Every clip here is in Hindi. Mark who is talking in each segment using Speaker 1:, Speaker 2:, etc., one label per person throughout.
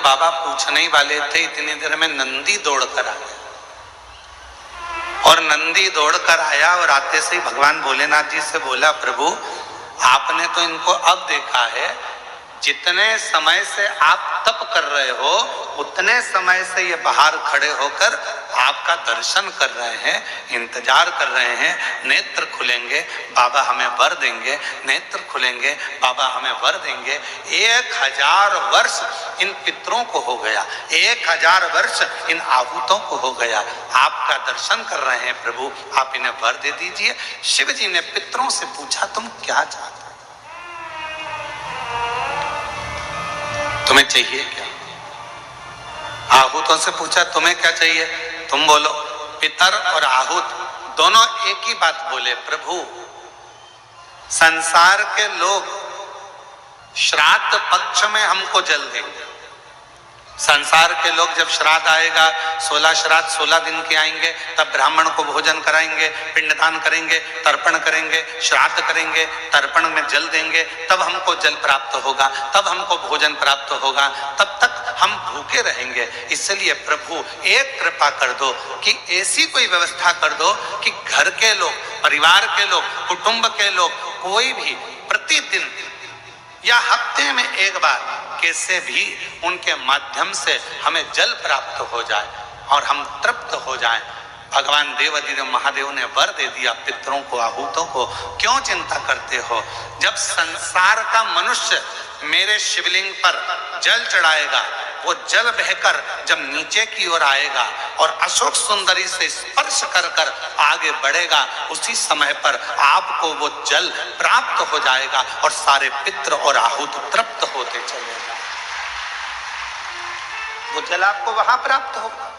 Speaker 1: बाबा पूछने ही वाले थे, इतनी देर में नंदी दौड़ कर आ गया। और नंदी दौड़ कर आया और आते से ही भगवान भोलेनाथ जी से बोला, प्रभु आपने तो इनको अब देखा है, जितने समय से आप तप कर रहे हो उतने समय से ये बाहर खड़े होकर आपका दर्शन कर रहे हैं, इंतजार कर रहे हैं। नेत्र खुलेंगे बाबा हमें वर देंगे, नेत्र खुलेंगे बाबा हमें वर देंगे। 1000 वर्ष इन पितरों को हो गया, 1000 वर्ष इन आहूतों को हो गया, आपका दर्शन कर रहे हैं प्रभु, आप इन्हें वर दे दीजिए। शिव जी ने पितरों से पूछा, तुम क्या चाहते, तुम्हें चाहिए क्या? आहूतों से पूछा, तुम्हें क्या चाहिए? तुम बोलो। पितर और आहूत दोनों एक ही बात बोले, प्रभु संसार के लोग श्राद्ध पक्ष में हमको जल देंगे। संसार के लोग जब श्राद्ध आएगा, 16 श्राद्ध 16 दिन के आएंगे, तब ब्राह्मण को भोजन कराएंगे, पिंडदान करेंगे, तर्पण करेंगे, श्राद्ध करेंगे, तर्पण में जल देंगे, तब हमको जल प्राप्त होगा, तब हमको भोजन प्राप्त होगा, तब तक हम भूखे रहेंगे। इसलिए प्रभु एक कृपा कर दो कि ऐसी कोई व्यवस्था कर दो कि घर के लोग, परिवार के लोग, कुटुंब के लोग, कोई भी प्रतिदिन या हफ्ते में एक बार कैसे भी उनके माध्यम से हमें जल प्राप्त हो जाए और हम तृप्त हो जाएं। भगवान देवाधिदेव महादेव ने वर दे दिया पितरों को, आहूतों को। क्यों चिंता करते हो? जब संसार का मनुष्य मेरे शिवलिंग पर जल चढ़ाएगा, वो जल बहकर जब नीचे की ओर आएगा और अशोक सुंदरी से स्पर्श कर कर आगे बढ़ेगा, उसी समय पर आपको वो जल प्राप्त हो जाएगा और सारे पितर और आहूत तृप्त होते चले जाएंगे। वो जल आपको वहां प्राप्त होगा।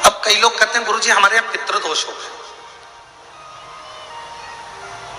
Speaker 1: अब कई लोग कहते हैं गुरुजी हमारे यहाँ पितृदोष हो गए,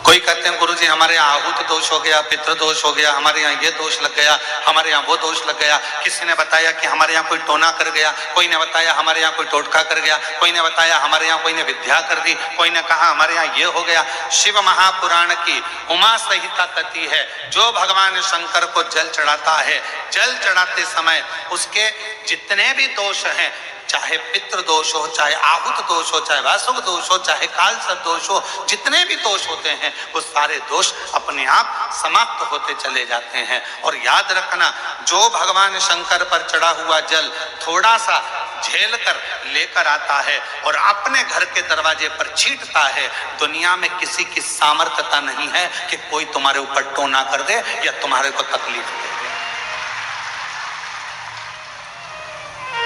Speaker 1: कोई कहते हैं गुरुजी हमारे यहाँ आहूत दोष हो गया, पितृदोष हो गया, हमारे यहाँ ये दोष लग गया, हमारे यहाँ वो दोष लग गया। किसी ने बताया कि हमारे यहाँ कोई टोना कर गया, कोई ने बताया हमारे यहाँ कोई टोटका कर गया, कोई ने बताया हमारे यहाँ कोई ने विद्या कर दी, कोई ने कहा हमारे यहाँ ये हो गया। शिव महापुराण की उमा संहिता कहती है, जो भगवान शंकर को जल चढ़ाता है, जल चढ़ाते समय उसके जितने भी दोष हैं, चाहे पितृ दोष हो, चाहे आहूत दोष हो, चाहे वासुक दोष हो, चाहे कालसर्प दोष हो, जितने भी दोष होते हैं वो सारे दोष अपने आप समाप्त होते चले जाते हैं। और याद रखना, जो भगवान शंकर पर चढ़ा हुआ जल थोड़ा सा झेल कर लेकर आता है और अपने घर के दरवाजे पर छींटता है, दुनिया में किसी की सामर्थ्यता नहीं है कि कोई तुम्हारे ऊपर टोना कर दे या तुम्हारे को तकलीफ दे।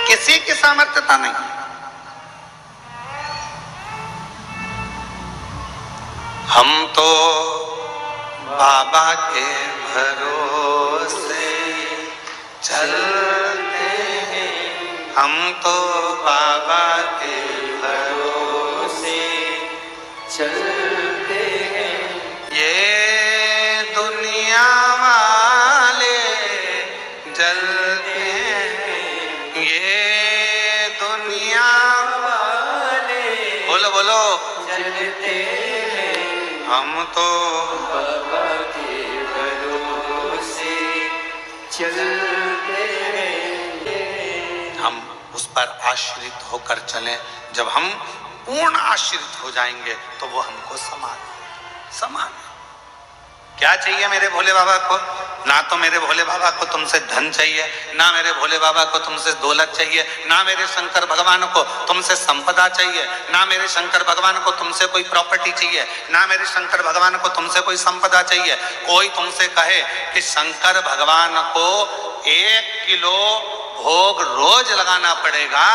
Speaker 1: किसी की सामर्थ्यता नहीं। हम तो बाबा के भरोसे चलते हैं, हम तो बाबा के भरोसे चलते हैं। ये दुनिया वाले जलते हैं, ये दुनिया वाले बोलो बोलो जलते हैं, हम तो बाबा के भरोसे चलते हैं। हम उस पर आश्रित होकर चलें। जब हम पूर्ण आश्रित हो जाएंगे तो वो हमको समान। क्या चाहिए मेरे भोले बाबा को? ना तो मेरे भोले बाबा को तुमसे धन चाहिए, ना मेरे भोले बाबा को तुमसे दौलत चाहिए, ना मेरे शंकर भगवान को तुमसे संपदा चाहिए, ना मेरे शंकर भगवान को तुमसे कोई प्रॉपर्टी चाहिए, ना मेरे शंकर भगवान को तुमसे कोई संपदा चाहिए। कोई तुमसे कहे कि शंकर भगवान को 1 किलो भोग रोज लगाना पड़ेगा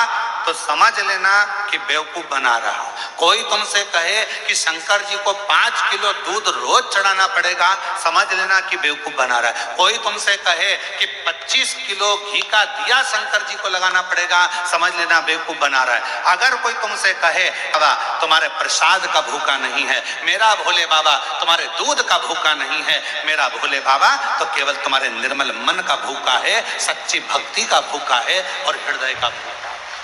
Speaker 1: तो समझ लेना कि बेवकूफ बना रहा। कोई तुमसे कहे कि शंकर जी को 5 किलो दूध रोज चढ़ाना पड़ेगा, समझ लेना कि बेवकूफ बना रहा है। कोई तुमसे कहे कि 25 किलो घी का दिया शंकर जी को लगाना पड़ेगा, समझ लेना बेवकूफ बना रहा है। अगर कोई तुमसे कहे बाबा तुम्हारे प्रसाद का भूखा नहीं है, मेरा भोले बाबा तुम्हारे दूध का भूखा नहीं है, मेरा भोले बाबा तो केवल तुम्हारे निर्मल मन का भूखा है, सच्ची भक्ति का भूखा है और हृदय का भूखा।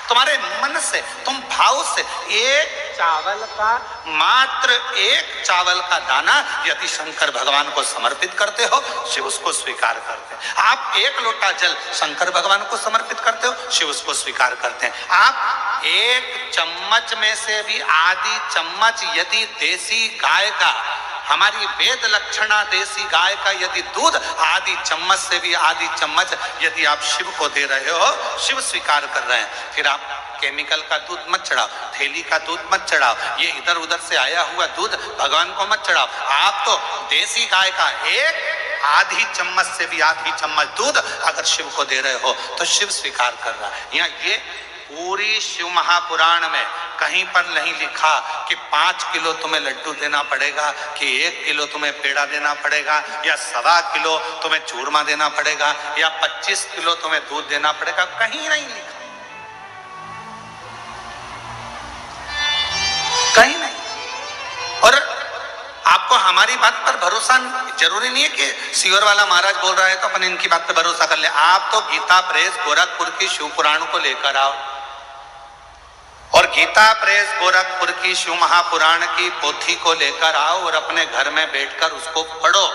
Speaker 1: तुम्हारे मन से, तुम भाव से एक चावल का, मात्र एक चावल का दाना यदि शंकर भगवान को समर्पित करते हो, शिव उसको स्वीकार करते हैं। आप एक लोटा जल शंकर भगवान को समर्पित करते हो, शिव उसको स्वीकार करते हैं। आप एक चम्मच में से भी आधी चम्मच यदि देसी गाय का, हमारी वेद लक्षणा देसी गाय का यदि दूध आधी चम्मच से भी आधी चम्मच यदि आप शिव को दे रहे हो, शिव स्वीकार कर रहे हैं। फिर आप केमिकल का दूध मत चढ़ाओ, थैली का दूध मत चढ़ाओ, ये इधर उधर से आया हुआ दूध भगवान को मत चढ़ाओ। आप तो देसी गाय का एक आधी चम्मच से भी आधी चम्मच दूध अगर शिव को दे रहे हो तो शिव स्वीकार कर रहा है। यहाँ ये पूरी शिव महापुराण में कहीं पर नहीं लिखा कि 5 किलो तुम्हें लड्डू देना पड़ेगा, कि 1 किलो तुम्हें पेड़ा देना पड़ेगा, या 1.25 किलो तुम्हें चूरमा देना पड़ेगा, या 25 किलो तुम्हें दूध देना पड़ेगा, कहीं नहीं लिखा, कहीं नहीं। और आपको हमारी बात पर भरोसा जरूरी नहीं है कि सीवर वाला महाराज बोल रहा है तो अपन इनकी बात पर भरोसा कर ले। आप तो गीता प्रेस गोरखपुर की शिव पुराण को लेकर आओ और गीता प्रेस गोरखपुर की शिव महापुराण की पोथी को लेकर आओ और अपने घर में बैठकर उसको पढ़ो।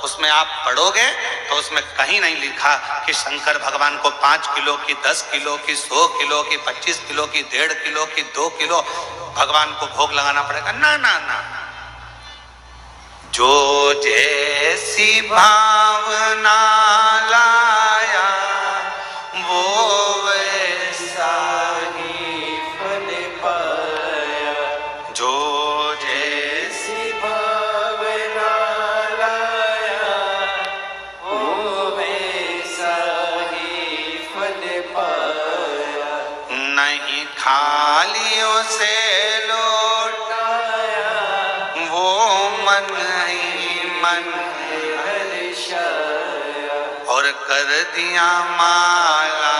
Speaker 1: उसमें आप पढ़ोगे तो उसमें कहीं नहीं लिखा कि शंकर भगवान को 5 किलो की, 10 किलो की, 100 किलो की, 25 किलो की, 1.5 किलो की, 2 किलो भगवान को भोग लगाना पड़ेगा। ना ना ना, जो जैसी भावना लाया वो वैसा ही फल पाया, जो जैसी भावना लाया वो वैसा ही फल पाया, नहीं थालियों से लौटाया वो मन मन हर्षाया, और कर दिया माला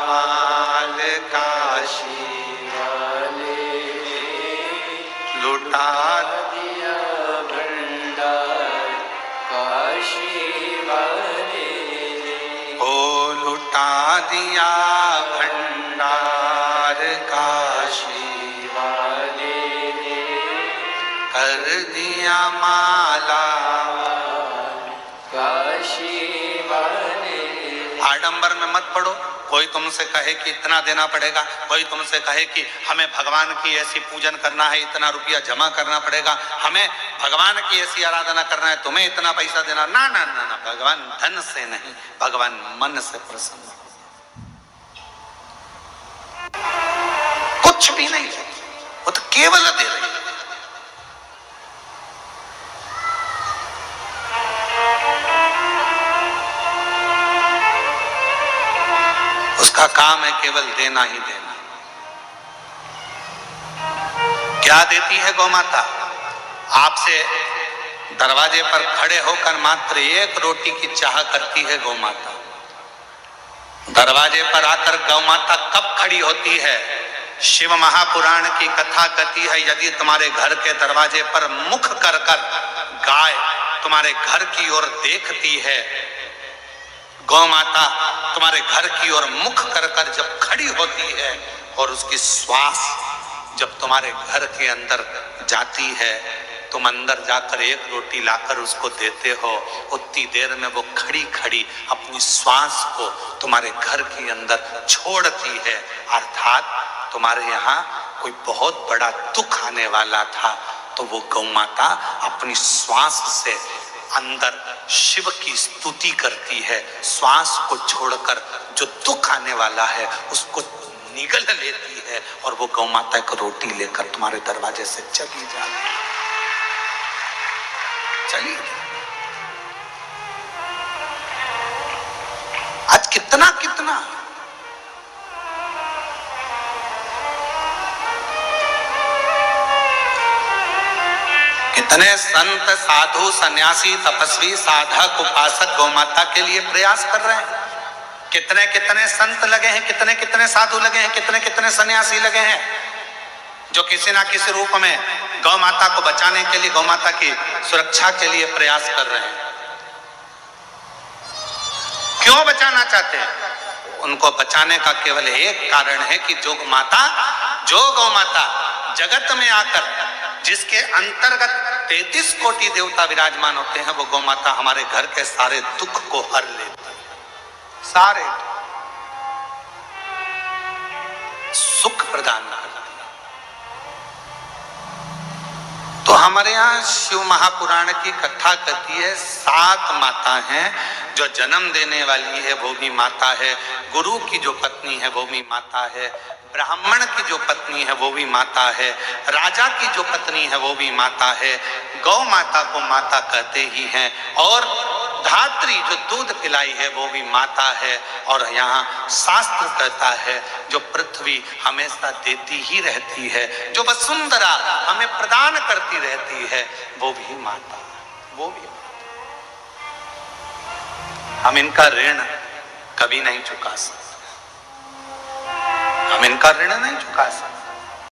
Speaker 1: माल काशी वाले, लुटा दिया भंडार काशी वाले, ओ लुटा दिया भंडार काशी वाले, कर दिया माला काशी वाले। आडंबर में मत पड़ो। कोई तुमसे कहे कि इतना देना पड़ेगा, कोई तुमसे कहे कि हमें भगवान की ऐसी पूजन करना है, इतना रुपया जमा करना पड़ेगा, हमें भगवान की ऐसी आराधना करना है, तुम्हें इतना पैसा देना। ना ना ना ना, भगवान धन से नहीं, भगवान मन से प्रसन्न, कुछ भी नहीं, वो तो केवल दे रही है। उसका काम है केवल देना ही देना। क्या देती है गौ माता? आपसे दरवाजे पर खड़े होकर मात्र एक रोटी की चाह करती है गौ माता। दरवाजे पर आकर गौ माता कब खड़ी होती है? शिव महापुराण की कथा कहती है, यदि तुम्हारे घर के दरवाजे पर मुख कर कर गाय तुम्हारे घर की ओर देखती है, गौ माता तुम्हारे घर की ओर मुख कर कर जब खड़ी होती है और उसकी श्वास जब तुम्हारे घर के अंदर जाती है, तुम अंदर जाकर एक रोटी लाकर उसको देते हो, उतनी देर में वो खड़ी खड़ी अपनी श्वास को तुम्हारे घर के अंदर छोड़ती है। अर्थात तुम्हारे यहाँ कोई बहुत बड़ा दुख आने वाला था तो वो गौ माता अपनी श्वास से अंदर शिव की स्तुति करती है, श्वास को छोड़कर जो दुख आने वाला है उसको निगल लेती है और वो गौ माता को रोटी लेकर तुम्हारे दरवाजे से चली जाती है। चलिए, आज कितना कितना कितने संत साधु सन्यासी तपस्वी साधक उपासक गौ माता के लिए प्रयास कर रहे हैं। कितने कितने संत लगे हैं, कितने कितने साधु लगे हैं, कितने कितने सन्यासी लगे हैं जो किसी ना किसी रूप में गौ माता को बचाने के लिए, गौ माता की सुरक्षा के लिए प्रयास कर रहे हैं। क्यों बचाना चाहते हैं? उनको बचाने का केवल एक कारण है कि जो गौ माता जगत में आकर जिसके अंतर्गत 33 कोटि देवता विराजमान होते हैं, वो गौ माता हमारे घर के सारे दुख को हर लेती है, सारे सुख प्रदान करती है। तो हमारे यहाँ शिव महापुराण की कथा कहती है 7 माता हैं, जो जन्म देने वाली है वो भी माता है, गुरु की जो पत्नी है वो भी माता है, ब्राह्मण की जो पत्नी है वो भी माता है, राजा की जो पत्नी है वो भी माता है, गौ माता को माता कहते ही हैं, और धात्री जो दूध पिलाई है वो भी माता है। और यहाँ शास्त्र कहता है जो पृथ्वी हमेशा देती ही रहती है, जो वसुंधरा हमें प्रदान करती रहती है, वो भी माता है, वो भी। हम इनका ऋण कभी नहीं चुका सकते, हम इनका ऋण नहीं चुका सकते।